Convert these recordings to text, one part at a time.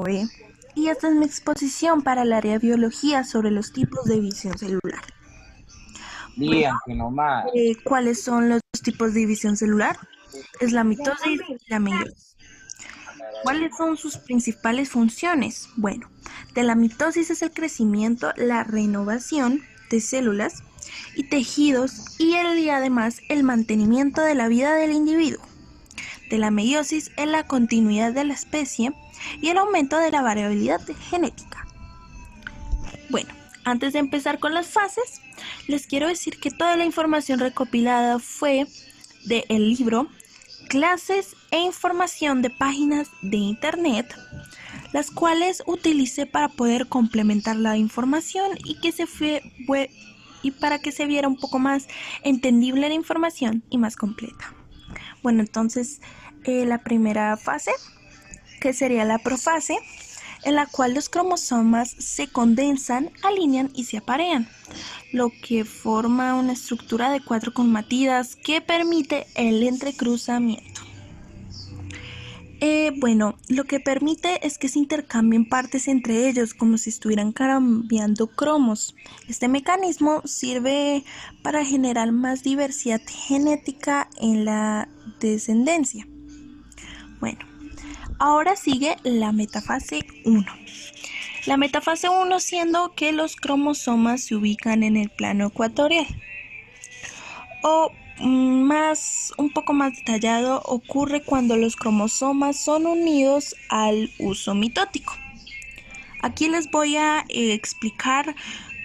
B y esta es mi exposición para el área de biología sobre los tipos de división celular. Bueno, Bien, que nomás. ¿cuáles son los tipos de división celular? Es la mitosis y la meiosis. ¿Cuáles son sus principales funciones? Bueno, de la mitosis es el crecimiento, la renovación de células y tejidos y además el mantenimiento de la vida del individuo. De la meiosis es la continuidad de la especie y el aumento de la variabilidad genética. Bueno, antes de empezar con las fases, les quiero decir que toda la información recopilada fue del libro Clases e información de páginas de internet, las cuales utilicé para poder complementar la información y para que se viera un poco más entendible la información y más completa. Bueno, entonces la primera fase, que sería la profase, en la cual los cromosomas se condensan, alinean y se aparean, lo que forma una estructura de 4 cromatidas que permite el entrecruzamiento. Bueno, lo que permite es que se intercambien partes entre ellos como si estuvieran cambiando cromos. Este mecanismo sirve para generar más diversidad genética en la descendencia. Bueno, ahora sigue la metafase 1. La metafase 1 siendo que los cromosomas se ubican en el plano ecuatorial. O un poco más detallado, ocurre cuando los cromosomas son unidos al uso mitótico. Aquí les voy a explicar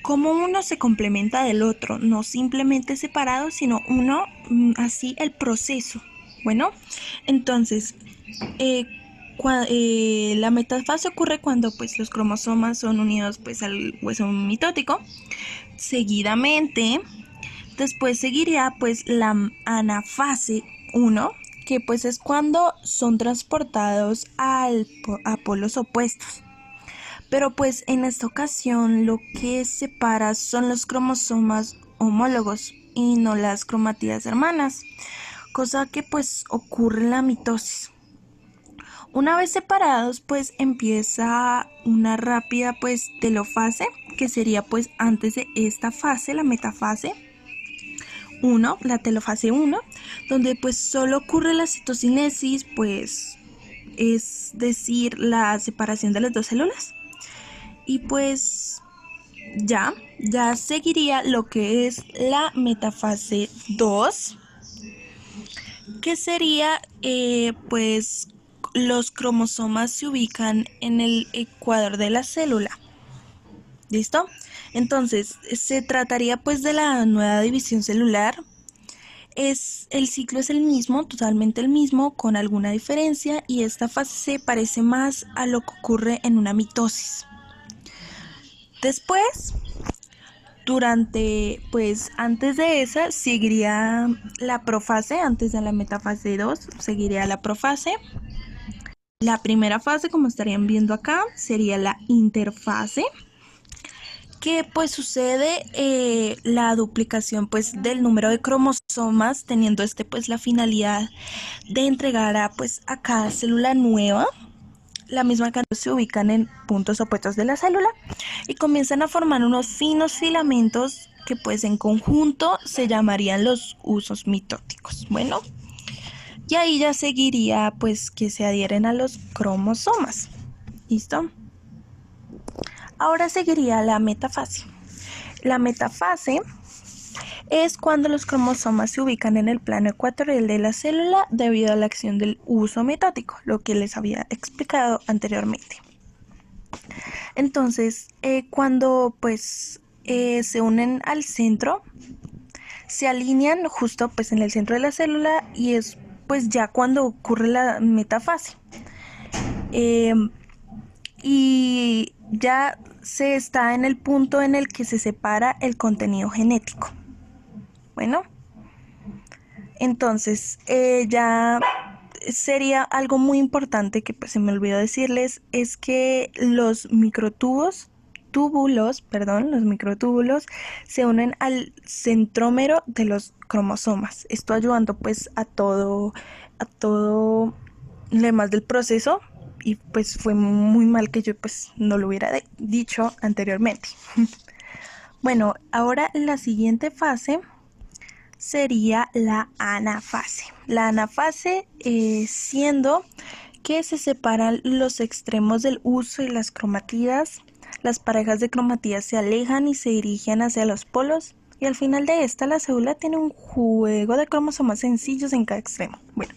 cómo uno se complementa del otro, no simplemente separado, sino así el proceso. Bueno, entonces, la metafase ocurre cuando pues los cromosomas son unidos pues al hueso mitótico. Seguidamente, después seguiría pues la anafase 1, que pues es cuando son transportados a polos opuestos. Pero pues en esta ocasión lo que separa son los cromosomas homólogos y no las cromátidas hermanas, cosa que pues ocurre en la mitosis. Una vez separados, pues empieza una rápida pues telofase, que sería pues antes de esta fase, la metafase 1, la telofase 1, donde pues solo ocurre la citocinesis, pues es decir, la separación de las dos células. Y pues ya seguiría lo que es la metafase 2, que sería pues los cromosomas se ubican en el ecuador de la célula. ¿Listo? Entonces, se trataría pues de la nueva división celular. El ciclo es el mismo, totalmente el mismo, con alguna diferencia, y esta fase se parece más a lo que ocurre en una mitosis. Después, antes de esa, seguiría la profase, antes de la metafase 2, seguiría la profase. La primera fase, como estarían viendo acá, sería la interfase, que pues sucede la duplicación pues del número de cromosomas, teniendo pues la finalidad de entregar a cada célula nueva la misma cantidad. Se ubican en puntos opuestos de la célula y comienzan a formar unos finos filamentos que pues en conjunto se llamarían los usos mitóticos. Bueno, y ahí ya seguiría pues que se adhieren a los cromosomas. ¿Listo? Ahora seguiría la metafase. La metafase es cuando los cromosomas se ubican en el plano ecuatorial de la célula debido a la acción del uso mitótico, lo que les había explicado anteriormente. Entonces, cuando se unen al centro, se alinean justo pues en el centro de la célula y es pues ya cuando ocurre la metafase. Y ya se está en el punto en el que se separa el contenido genético. Bueno, entonces ya sería algo muy importante que pues se me olvidó decirles, es que los microtúbulos se unen al centrómero de los cromosomas. Esto ayudando pues a todo lo demás del proceso y pues fue muy mal que yo pues no lo hubiera dicho anteriormente. Bueno, ahora la siguiente fase sería la anafase. La anafase siendo que se separan los extremos del uso y las cromatidas. Las parejas de cromatías se alejan y se dirigen hacia los polos. Y al final de esta, la célula tiene un juego de cromosomas sencillos en cada extremo. Bueno,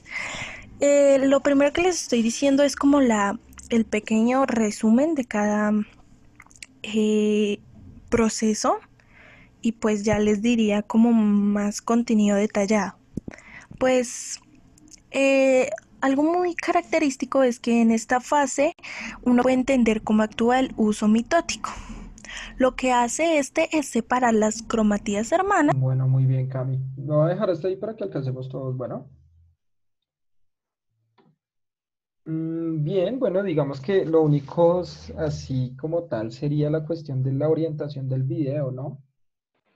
lo primero que les estoy diciendo es como el pequeño resumen de cada eh, proceso y pues ya les diría como más contenido detallado. Pues eh, algo muy característico es que en esta fase uno puede entender cómo actúa el uso mitótico. Lo que hace este es separar las cromatías hermanas. Bueno, muy bien, Cami. Lo voy a dejar hasta ahí para que alcancemos todos. Bueno. Bien, bueno, digamos que lo único así como tal sería la cuestión de la orientación del video, ¿no?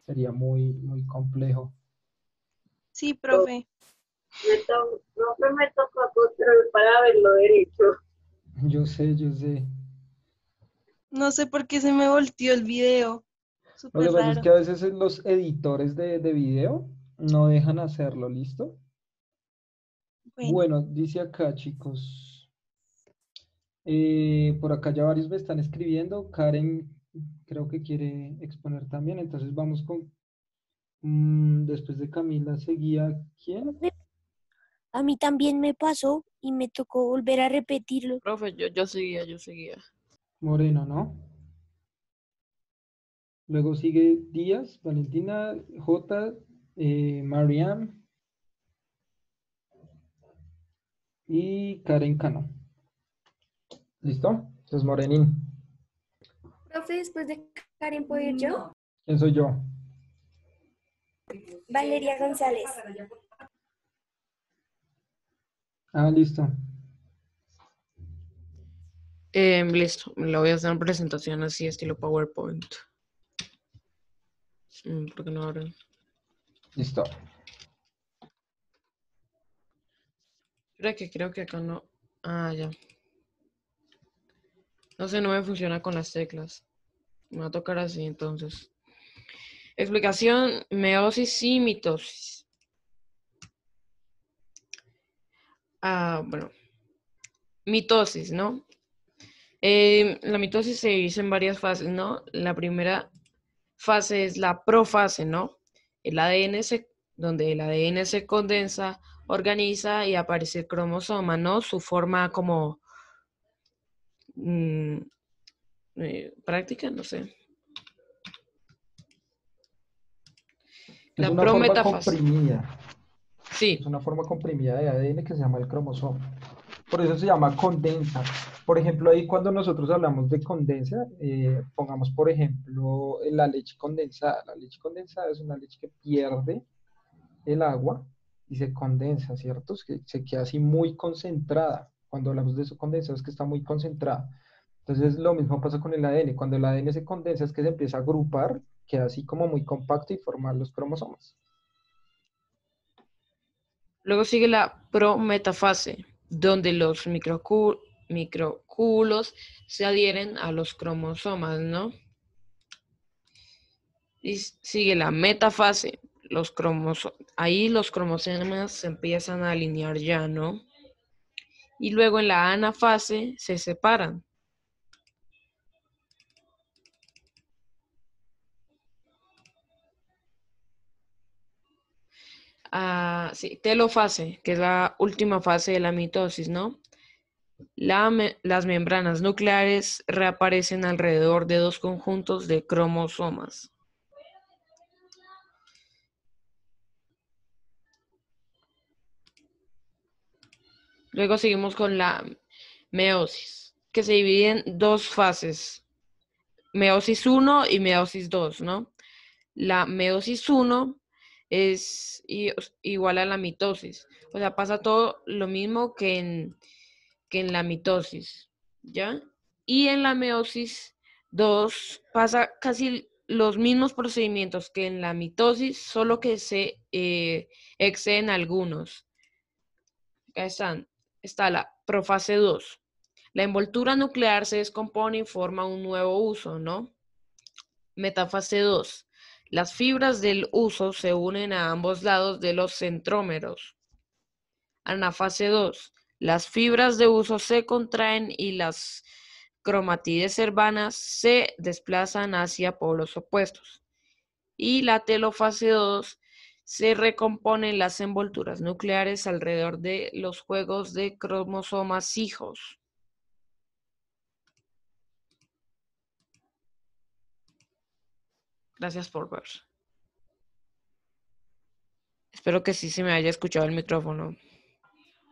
Sería muy complejo. Sí, profe. Profe, me tocó control para verlo derecho. Yo sé. No sé por qué se me volteó el video. Lo que Súper pasa es raro. que a veces los editores de video no dejan hacerlo, ¿listo? Bueno, Bueno, dice acá, chicos. Por acá ya varios me están escribiendo. Karen creo que quiere exponer también. Entonces vamos con... después de Camila seguía, ¿quién? A mí también me pasó y me tocó volver a repetirlo. Profe, yo seguía. Moreno, ¿no? Luego sigue Díaz, Valentina, J, Mariam y Karen Cano. ¿Listo? Entonces, Morenín. Profe, después de Karen, ¿puedo ir yo? ¿Quién soy yo? Valeria González. Ah, listo. Listo, le voy a hacer una presentación así, estilo PowerPoint. ¿Por qué no abren? Listo. Creo que acá no. Ah, ya. No sé, no me funciona con las teclas. Me va a tocar así entonces. Explicación, meiosis y mitosis. Ah, bueno. Mitosis, ¿no? La mitosis se divide en varias fases, ¿no? La primera fase es la profase, ¿no? El ADN donde el ADN se condensa, organiza y aparece el cromosoma, ¿no? Su forma como mm, práctica, no sé. Es La una forma prometafase. comprimida. Es Sí, una forma comprimida de ADN que se llama el cromosoma. Por eso se llama condensa. Por ejemplo, ahí cuando nosotros hablamos de condensa, pongamos por ejemplo la leche condensada. La leche condensada es una leche que pierde el agua y se condensa, ¿cierto? Es que se queda así muy concentrada. Cuando hablamos de eso condensado es que está muy concentrada. Entonces lo mismo pasa con el ADN. Cuando el ADN se condensa es que se empieza a agrupar, queda así como muy compacto y formar los cromosomas. luego sigue la prometafase, donde los microcúbulos se adhieren a los cromosomas, ¿no? Y sigue la metafase, ahí los cromosomas se empiezan a alinear ya, ¿no? Y luego en la anafase se separan. Ah, sí, telofase, que es la última fase de la mitosis, ¿no? Las membranas nucleares reaparecen alrededor de dos conjuntos de cromosomas. Luego seguimos con la meiosis, que se divide en dos fases, meiosis 1 y meiosis 2, ¿no? La meiosis 1 es igual a la mitosis, o sea, pasa todo lo mismo que en la mitosis, ¿ya? Y en la meiosis 2 pasa casi los mismos procedimientos que en la mitosis, solo que se exceden algunos. Acá está la profase 2. La envoltura nuclear se descompone y forma un nuevo uso, ¿no? Metafase 2. Las fibras del uso se unen a ambos lados de los centrómeros. Anafase 2. Las fibras de uso se contraen y las cromatides hermanas se desplazan hacia polos opuestos. Y la telofase 2. Se recomponen las envolturas nucleares alrededor de los juegos de cromosomas hijos. Gracias por ver. Espero que sí se me haya escuchado el micrófono.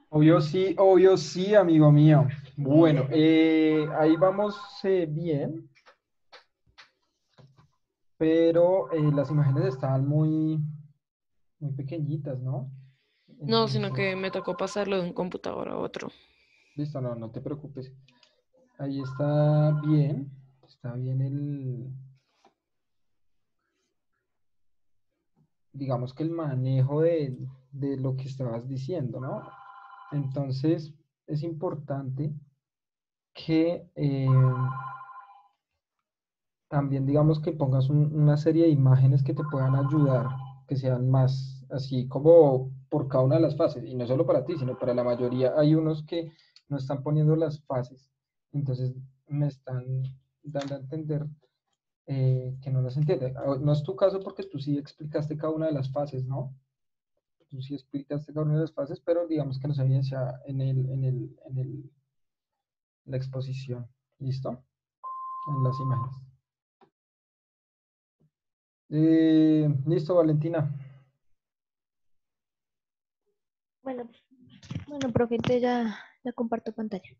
Obvio sí, amigo mío. Bueno, ahí vamos bien, pero las imágenes estaban muy pequeñitas, ¿no? No, sino Entonces, que me tocó pasarlo de un computador a otro. listo, no te preocupes. Ahí está bien digamos que el manejo de lo que estabas diciendo, ¿no? Entonces, es importante que también digamos que pongas una serie de imágenes que te puedan ayudar, que sean más así como por cada una de las fases, y no solo para ti, sino para la mayoría. Hay unos que no están poniendo las fases, entonces me están dando a entender que no las entiende. No es tu caso porque tú sí explicaste cada una de las fases, ¿no? Tú sí explicaste cada una de las fases, pero digamos que no se evidencia la exposición. ¿Listo? En las imágenes. Listo, Valentina. Bueno, bueno, profe, entonces ya comparto pantalla.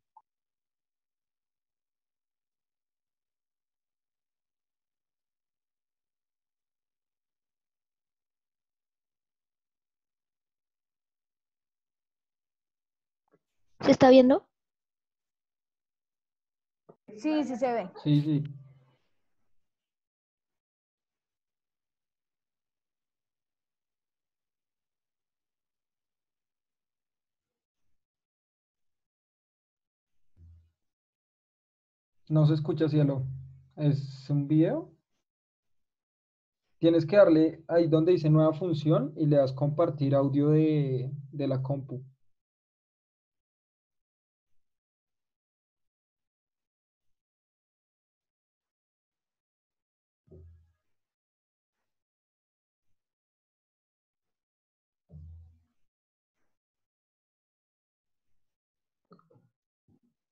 ¿Se está viendo? Sí, sí se ve. Sí. No se escucha, cielo. ¿Es un video? Tienes que darle ahí donde dice nueva función y le das compartir audio de la compu.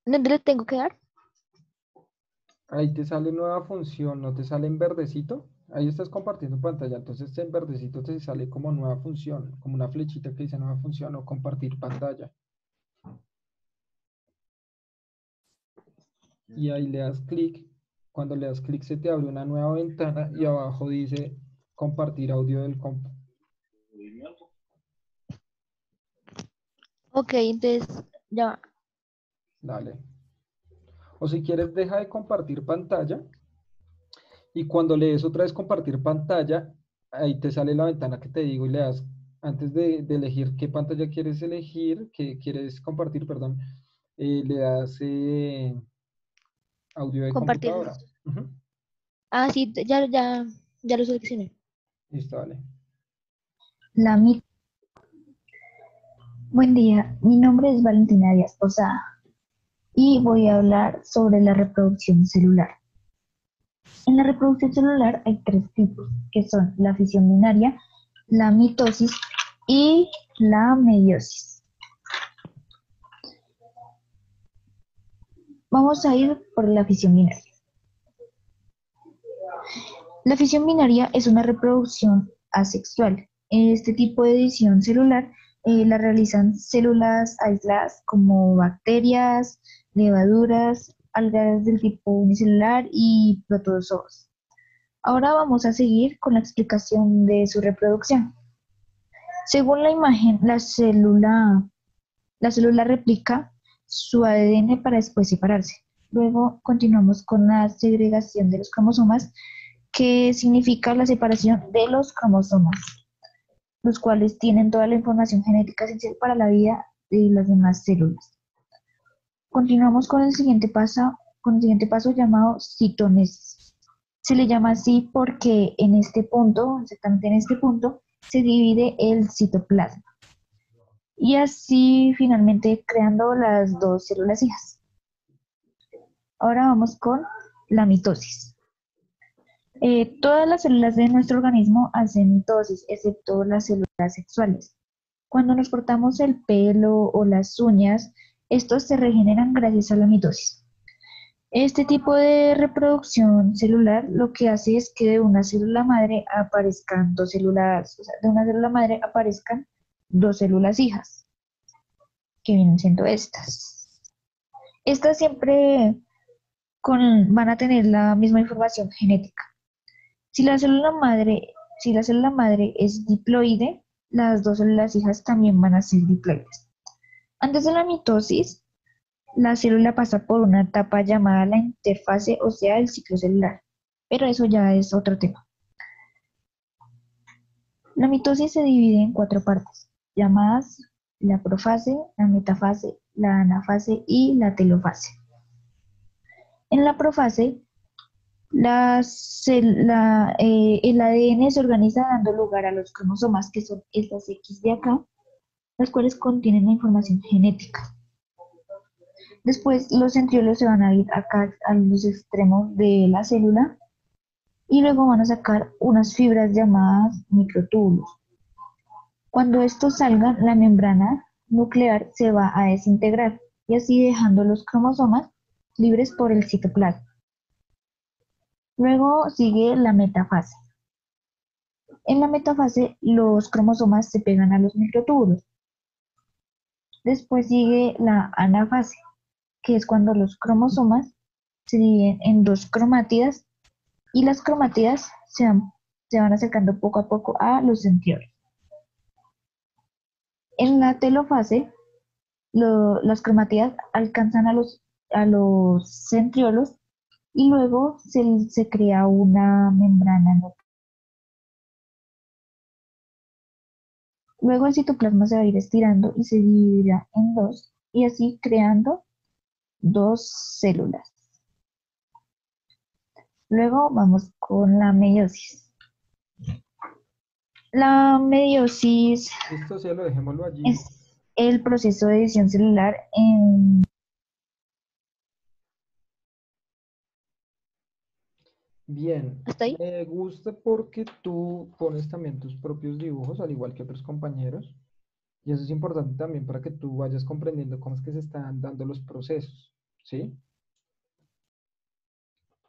¿Dónde le tengo que dar? Ahí te sale nueva función, ¿no te sale en verdecito? Ahí estás compartiendo pantalla, entonces en verdecito te sale como nueva función, como una flechita que dice nueva función o compartir pantalla. Y ahí le das clic. Cuando le das clic se te abre una nueva ventana y abajo dice compartir audio del compu. Ok, entonces ya va. Dale. O si quieres, deja de compartir pantalla y cuando le des otra vez compartir pantalla, ahí te sale la ventana que te digo y le das, antes de elegir qué pantalla quieres elegir, que quieres compartir, perdón, le das audio de Compartir. computadora. Ujú. Ah, sí, ya lo seleccioné. Listo, dale. Buen día, mi nombre es Valentina Díaz Posada y voy a hablar sobre la reproducción celular. En la reproducción celular hay tres tipos, que son la fisión binaria, la mitosis y la meiosis. Vamos a ir por la fisión binaria. La fisión binaria es una reproducción asexual. Este tipo de edición celular la realizan células aisladas como bacterias, levaduras, algas del tipo unicelular y protozoos. Ahora vamos a seguir con la explicación de su reproducción. Según la imagen, la célula replica su ADN para después separarse. Luego continuamos con la segregación de los cromosomas, que significa la separación de los cromosomas, los cuales tienen toda la información genética esencial para la vida de las demás células. Continuamos con el siguiente paso llamado citonesis. Se le llama así porque en este punto, exactamente en este punto, se divide el citoplasma y así finalmente creando las dos células hijas. Ahora vamos con la mitosis. Todas las células de nuestro organismo hacen mitosis, excepto las células sexuales. Cuando nos cortamos el pelo o las uñas, estos se regeneran gracias a la mitosis. Este tipo de reproducción celular lo que hace es que de una célula madre aparezcan dos células, o sea, de una célula madre aparezcan dos células hijas, que vienen siendo estas. Estas siempre van a tener la misma información genética. Si la célula madre, si la célula madre es diploide, las dos células hijas también van a ser diploides. Antes de la mitosis, la célula pasa por una etapa llamada la interfase, o sea, el ciclo celular, pero eso ya es otro tema. La mitosis se divide en cuatro partes, llamadas la profase, la metafase, la anafase y la telofase. En la profase, el ADN se organiza dando lugar a los cromosomas, que son estas X de acá, las cuales contienen la información genética. Después los centriolos se van a ir acá a los extremos de la célula y luego van a sacar unas fibras llamadas microtúbulos. Cuando estos salgan, la membrana nuclear se va a desintegrar y así dejando los cromosomas libres por el citoplasma. Luego sigue la metafase. En la metafase los cromosomas se pegan a los microtúbulos. Después sigue la anafase, que es cuando los cromosomas se dividen en dos cromátidas y las cromátidas se van acercando poco a poco a los centriolos. En la telofase, las cromátidas alcanzan a los centriolos y luego se crea una membrana nuclear. Luego el citoplasma se va a ir estirando y se dividirá en dos y así creando dos células. Luego vamos con la meiosis. La meiosis Listo, cielo, dejémoslo allí. es el proceso de división celular en... Bien, ¿Hasta ahí? me gusta porque tú pones también tus propios dibujos, al igual que otros compañeros, y eso es importante también para que tú vayas comprendiendo cómo es que se están dando los procesos, ¿sí?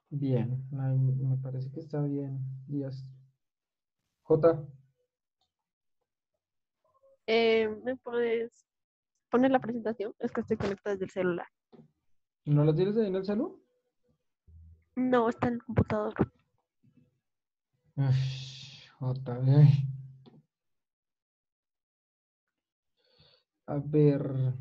Bien, ay, me parece que está bien, Díaz. J, ¿Me puedes poner la presentación? Es que estoy conectada desde el celular. ¿no lo tienes ahí en el celular? No, está en el computador. J, ay. A ver,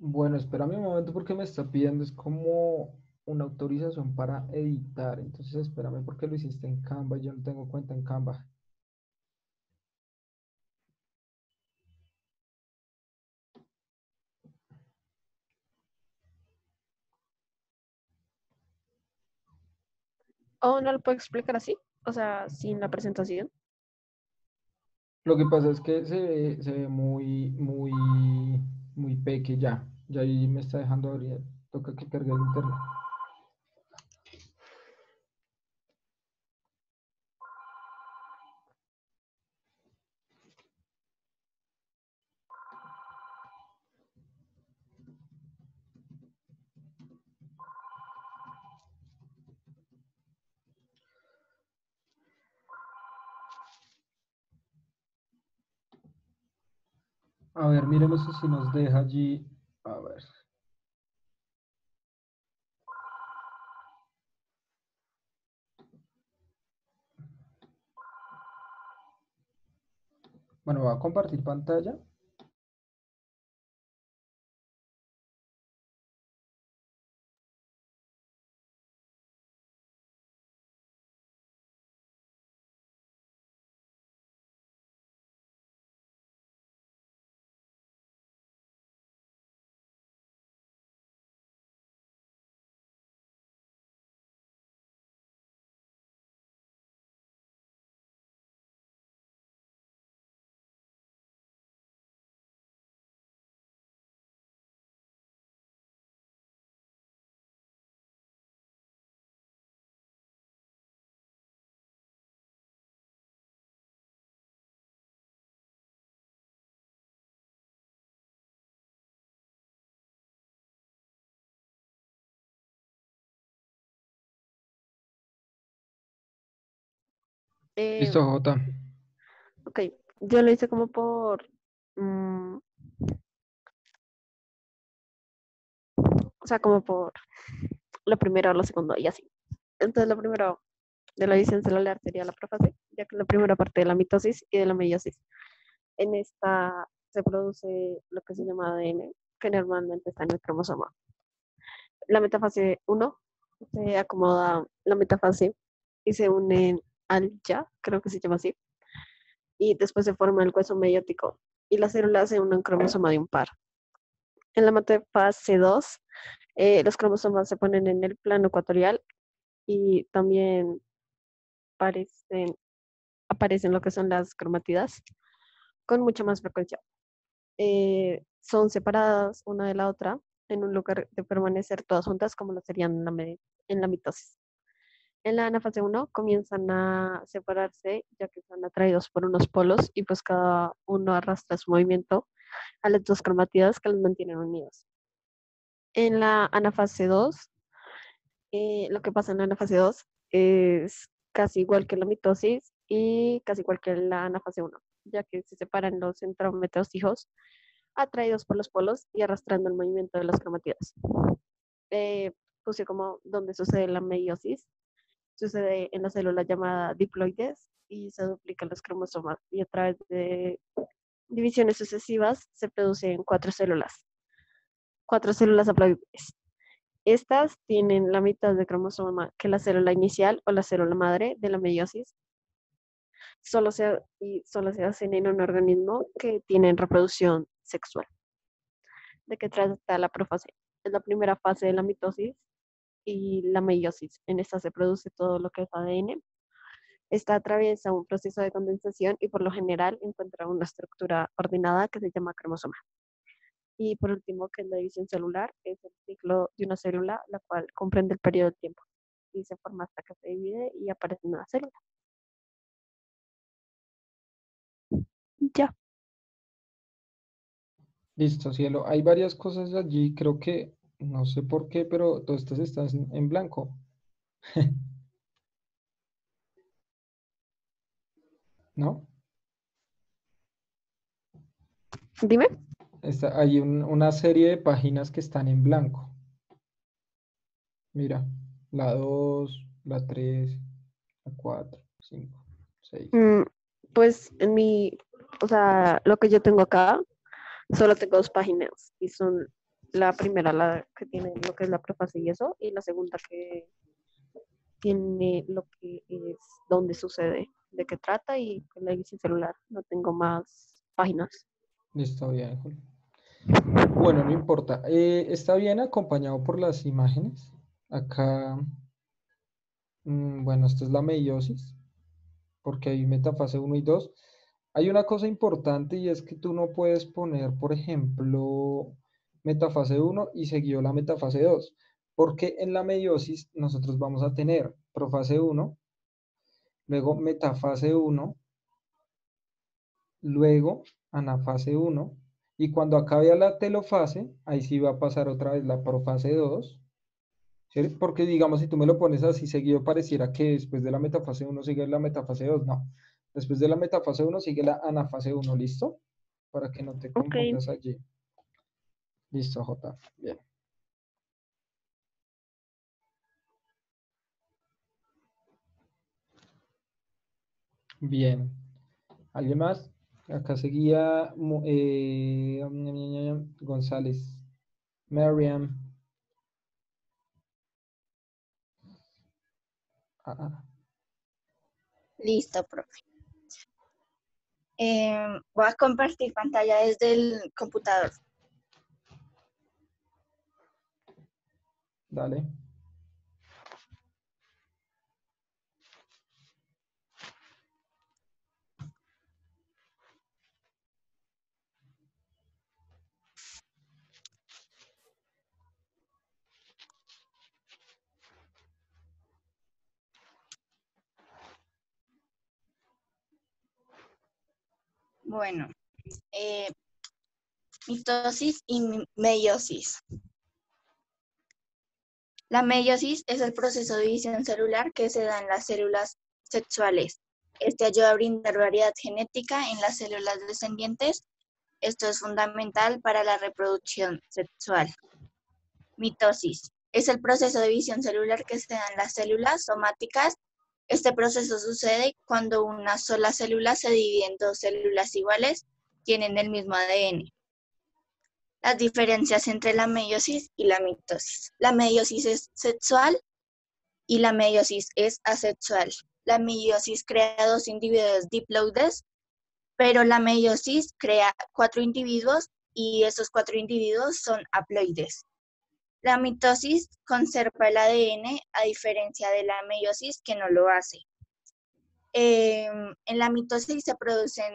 bueno, espérame un momento porque me está pidiendo, es como una autorización para editar, entonces espérame porque lo hiciste en Canva y yo no tengo cuenta en Canva. ¿O no lo puedo explicar así? O sea, sin la presentación. Lo que pasa es que se ve muy peque ya. Ya ahí me está dejando abrir. Toca que cargue el internet. A ver, miremos si nos deja allí. A ver. Bueno, voy a compartir pantalla. Eh, Listo, Jota. ok, yo lo hice como por, mm, o sea, como por lo primero, lo segundo y así. Entonces, lo primero de la división celular sería la profase, ya que es la primera parte de la mitosis y de la meiosis. En esta se produce lo que se llama ADN, que normalmente está en el cromosoma. La metafase uno se acomoda la metafase y se unen al ya, creo que se llama así, y después se forma el hueso meiótico y las células se unen a un cromosoma de un par. En la metafase 2, los cromosomas se ponen en el plano ecuatorial y también aparecen, aparecen lo que son las cromatidas con mucha más frecuencia. Son separadas una de la otra en un lugar de permanecer todas juntas como lo serían en la mitosis. En la anafase 1 comienzan a separarse ya que están atraídos por unos polos y pues cada uno arrastra su movimiento a las dos cromatidas que los mantienen unidos. En la anafase 2, lo que pasa en la anafase 2 es casi igual que la mitosis y casi igual que la anafase 1, ya que se separan los centrómeros hijos atraídos por los polos y arrastrando el movimiento de las cromatidas. Puse como donde sucede la meiosis, sucede en la célula llamada diploides y se duplican los cromosomas y a través de divisiones sucesivas se producen cuatro células haploides. Estas tienen la mitad de cromosoma que la célula inicial o la célula madre de la meiosis. Solo se hacen en un organismo que tiene reproducción sexual. ¿De qué trata la profase? Es la primera fase de la mitosis y la meiosis. En esta se produce todo lo que es ADN. Esta atraviesa un proceso de condensación y por lo general encuentra una estructura ordenada que se llama cromosoma. Y por último, que es la división celular, es el ciclo de una célula, la cual comprende el periodo de tiempo y se forma hasta que se divide y aparece una célula. Ya. Listo, cielo. Hay varias cosas allí, creo que, no sé por qué, pero todas estas están en blanco. ¿No? Dime. Hay una serie de páginas que están en blanco. Mira, la 2, la 3, la 4, 5, 6. Mm, pues en mi, o sea, lo que yo tengo acá, solo tengo dos páginas y son la primera, la que tiene lo que es la profase y eso, y la segunda que tiene lo que es dónde sucede, de qué trata y la edición celular. No tengo más páginas. Listo, bien, Julio. Bueno, no importa. Está bien acompañado por las imágenes. Acá, bueno, esta es la meiosis, porque hay metafase 1 y 2. Hay una cosa importante y es que tú no puedes poner, por ejemplo, metafase 1 y seguido la metafase 2, porque en la meiosis nosotros vamos a tener profase 1, luego metafase 1, luego anafase 1, y cuando acabe la telofase, ahí sí va a pasar otra vez la profase 2, ¿sí? Porque digamos, si tú me lo pones así seguido, pareciera que después de la metafase 1 sigue la metafase 2, no. Después de la metafase 1 sigue la anafase 1, ¿listo? para que no te Ok. confundas allí. Listo, J. Bien. Bien. ¿Alguien más? Acá seguía González. Mariam. Ah, Listo, profe. Voy a compartir pantalla desde el computador. dale. Bueno, mitosis y meiosis. La meiosis es el proceso de división celular que se da en las células sexuales. Este ayuda a brindar variedad genética en las células descendientes. Esto es fundamental para la reproducción sexual. Mitosis es el proceso de división celular que se da en las células somáticas. Este proceso sucede cuando una sola célula se divide en dos células iguales, tienen el mismo ADN. Las diferencias entre la meiosis y la mitosis. La meiosis es sexual y la meiosis es asexual. La meiosis crea dos individuos diploides, pero la meiosis crea 4 individuos y esos 4 individuos son haploides. La mitosis conserva el ADN a diferencia de la meiosis que no lo hace. En la mitosis se producen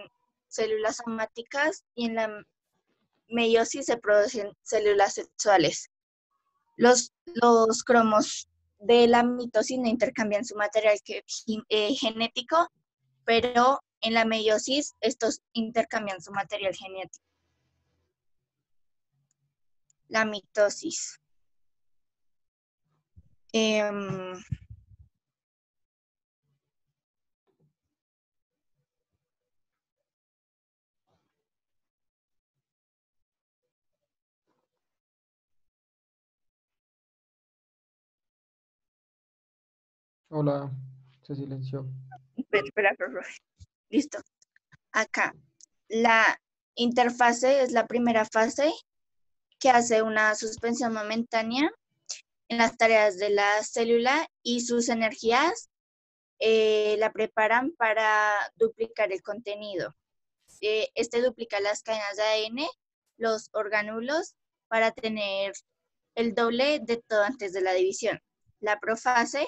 células somáticas y en la meiosis se producen células sexuales. Los cromos de la mitosis no intercambian su material genético, pero en la meiosis estos intercambian su material genético. La mitosis. Hola, se silenció. Espera, listo. Acá. La interfase es la primera fase que hace una suspensión momentánea en las tareas de la célula y sus energías la preparan para duplicar el contenido. Este duplica las cadenas de ADN, los orgánulos, para tener el doble de todo antes de la división. La profase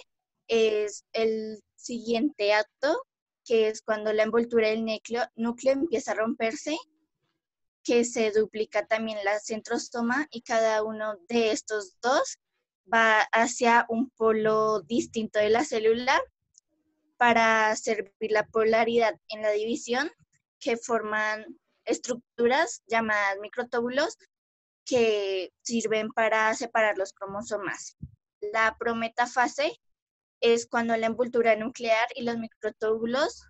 es el siguiente acto, que es cuando la envoltura del núcleo empieza a romperse, que se duplica también la centrosoma y cada uno de estos dos va hacia un polo distinto de la célula para servir la polaridad en la división, que forman estructuras llamadas microtúbulos que sirven para separar los cromosomas. La prometafase es cuando la envoltura nuclear y los microtúbulos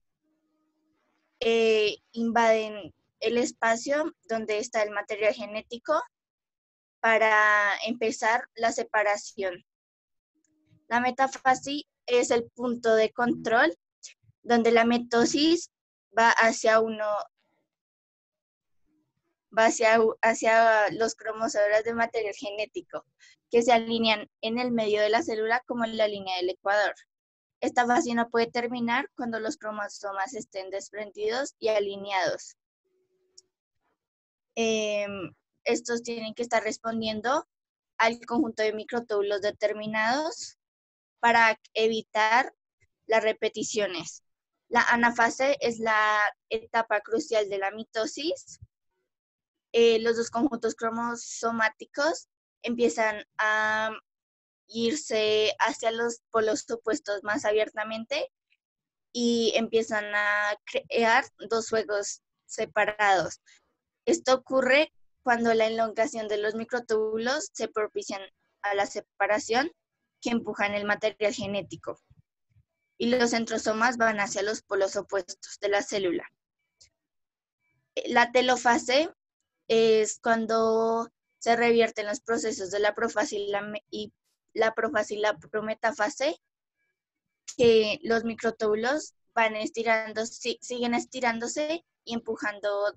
invaden el espacio donde está el material genético para empezar la separación. La metafase es el punto de control donde la mitosis va hacia los cromosomas de material genético que se alinean en el medio de la célula como en la línea del ecuador. Esta fase no puede terminar cuando los cromosomas estén desprendidos y alineados. Estos tienen que estar respondiendo al conjunto de microtúbulos determinados para evitar las repeticiones. La anafase es la etapa crucial de la mitosis. Los dos conjuntos cromosomáticos empiezan a irse hacia los polos opuestos más abiertamente y empiezan a crear dos juegos separados. Esto ocurre cuando la elongación de los microtúbulos se propician a la separación que empujan el material genético y los centrosomas van hacia los polos opuestos de la célula. La telofase es cuando se revierten los procesos de la profase y la prometafase, que los microtúbulos van estirando, siguen estirándose y empujando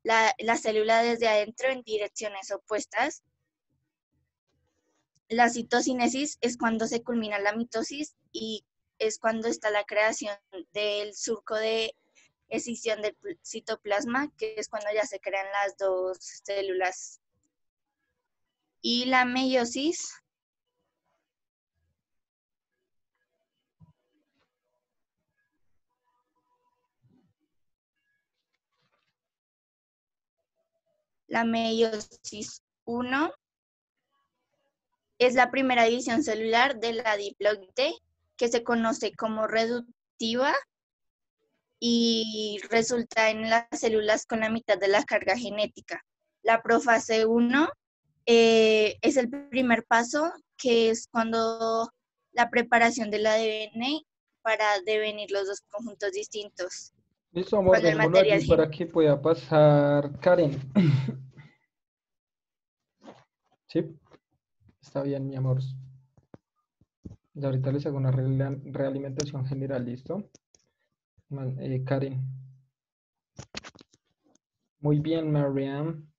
la célula desde adentro en direcciones opuestas. La citocinesis es cuando se culmina la mitosis y es cuando está la creación del surco de escisión del citoplasma, que es cuando ya se crean las dos células. Y la meiosis La meiosis 1 es la primera división celular de la diploide, que se conoce como reductiva y resulta en las células con la mitad de la carga genética. La profase 1 es el primer paso, que es cuando la preparación del ADN para devenir los dos conjuntos distintos. Listo, amor, Cuando el dejémoslo allí material para que pueda pasar Karen. Sí, está bien, mi amor. Y ahorita les hago una realimentación general, ¿listo? Karen. Muy bien, Mariam.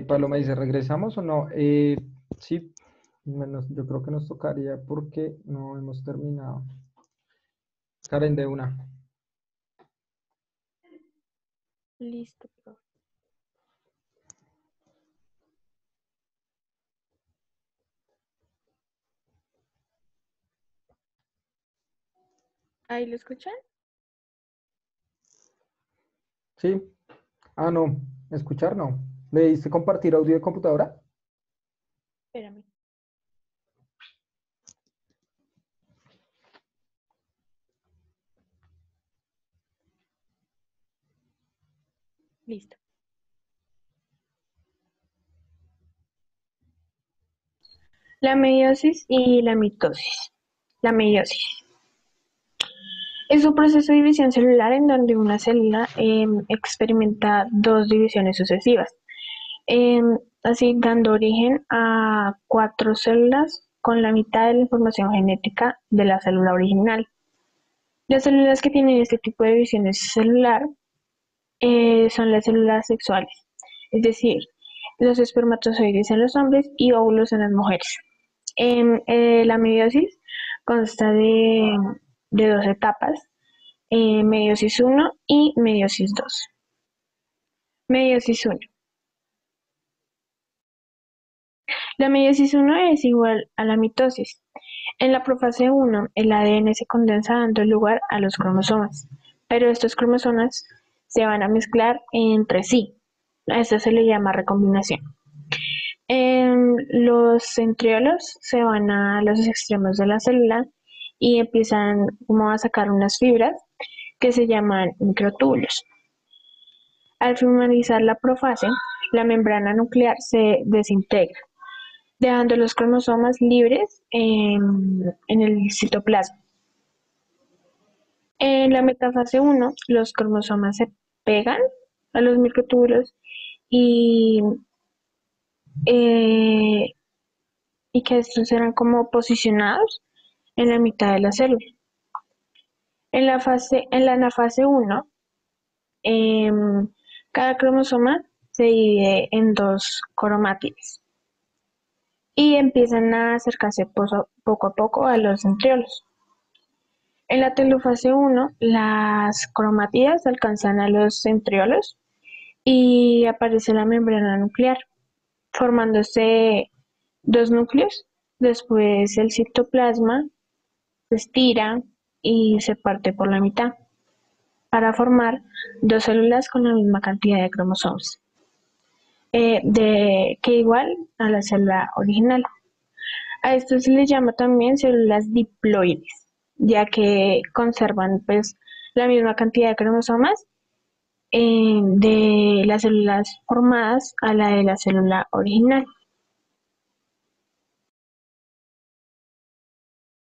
Paloma dice, ¿regresamos o no? Sí, yo creo que nos tocaría porque no hemos terminado. Karen, de una. Listo, profe. ¿Ahí lo escuchan? Sí. Ah, no. Escuchar, no. ¿Le diste compartir audio de computadora? Espérame. Listo. La meiosis y la mitosis. La meiosis es un proceso de división celular en donde una célula experimenta dos divisiones sucesivas, así dando origen a 4 células con la mitad de la información genética de la célula original. Las células que tienen este tipo de divisiones celular son las células sexuales, es decir, los espermatozoides en los hombres y óvulos en las mujeres. La meiosis consta de 2 etapas, meiosis 1 y meiosis 2. Meiosis 1. La meiosis 1 es igual a la mitosis. En la profase 1, el ADN se condensa dando lugar a los cromosomas, pero estos cromosomas se van a mezclar entre sí. A esto se le llama recombinación. Los centriolos se van a los extremos de la célula y empiezan como a sacar unas fibras que se llaman microtúbulos. Al finalizar la profase, la membrana nuclear se desintegra, dejando los cromosomas libres en el citoplasma. En la metafase 1, los cromosomas se pegan a los microtúbulos y, eh, y que estos serán como posicionados en la mitad de la célula. En la anafase 1, cada cromosoma se divide en 2 cromátides y empiezan a acercarse poco a poco a los centriolos. En la telofase 1, las cromátidas alcanzan a los centriolos y aparece la membrana nuclear, formándose 2 núcleos. Después el citoplasma se estira y se parte por la mitad para formar 2 células con la misma cantidad de cromosomas, que igual a la célula original. A esto se le llama también células diploides, ya que conservan pues la misma cantidad de cromosomas de las células formadas a la de la célula original.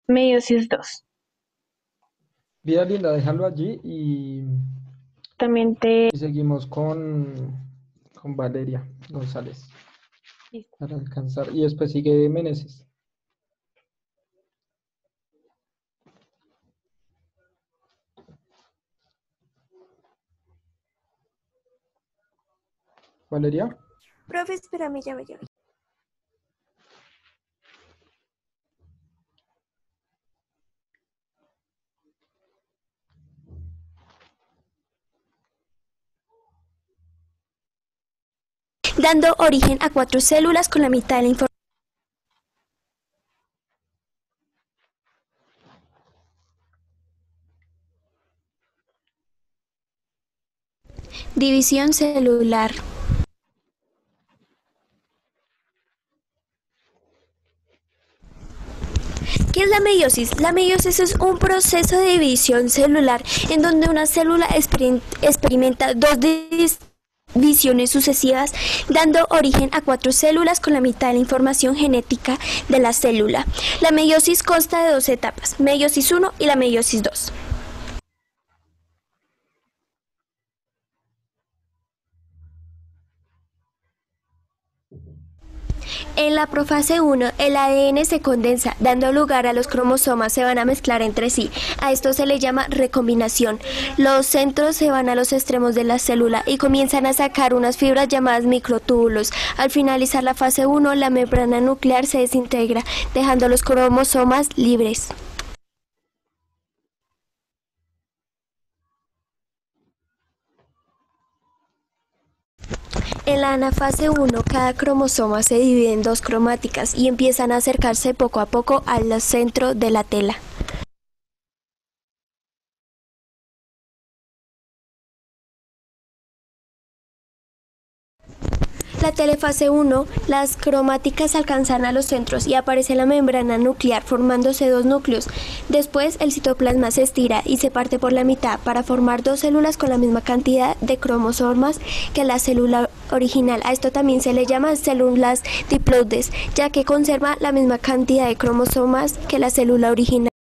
Meiosis 2. Vida linda, déjalo allí y También te... Y seguimos con Valeria González Listo. para alcanzar. Y después sigue Meneses. Valeria. Profe, espérame, ya voy. Dando origen a 4 células con la mitad de la información. División celular. ¿Qué es la meiosis? La meiosis es un proceso de división celular en donde una célula experimenta dos divisiones sucesivas, dando origen a 4 células con la mitad de la información genética de la célula. La meiosis consta de 2 etapas, meiosis 1 y la meiosis 2. En la profase 1, el ADN se condensa, dando lugar a los cromosomas se van a mezclar entre sí. A esto se le llama recombinación. Los centros se van a los extremos de la célula y comienzan a sacar unas fibras llamadas microtúbulos. Al finalizar la fase 1, la membrana nuclear se desintegra, dejando los cromosomas libres. En la anafase 1, cada cromosoma se divide en 2 cromáticas y empiezan a acercarse poco a poco al centro de la tela. La telefase 1, las cromáticas alcanzan a los centros y aparece la membrana nuclear formándose 2 núcleos. Después el citoplasma se estira y se parte por la mitad para formar 2 células con la misma cantidad de cromosomas que la célula original. A esto también se le llama células diploides, ya que conserva la misma cantidad de cromosomas que la célula original.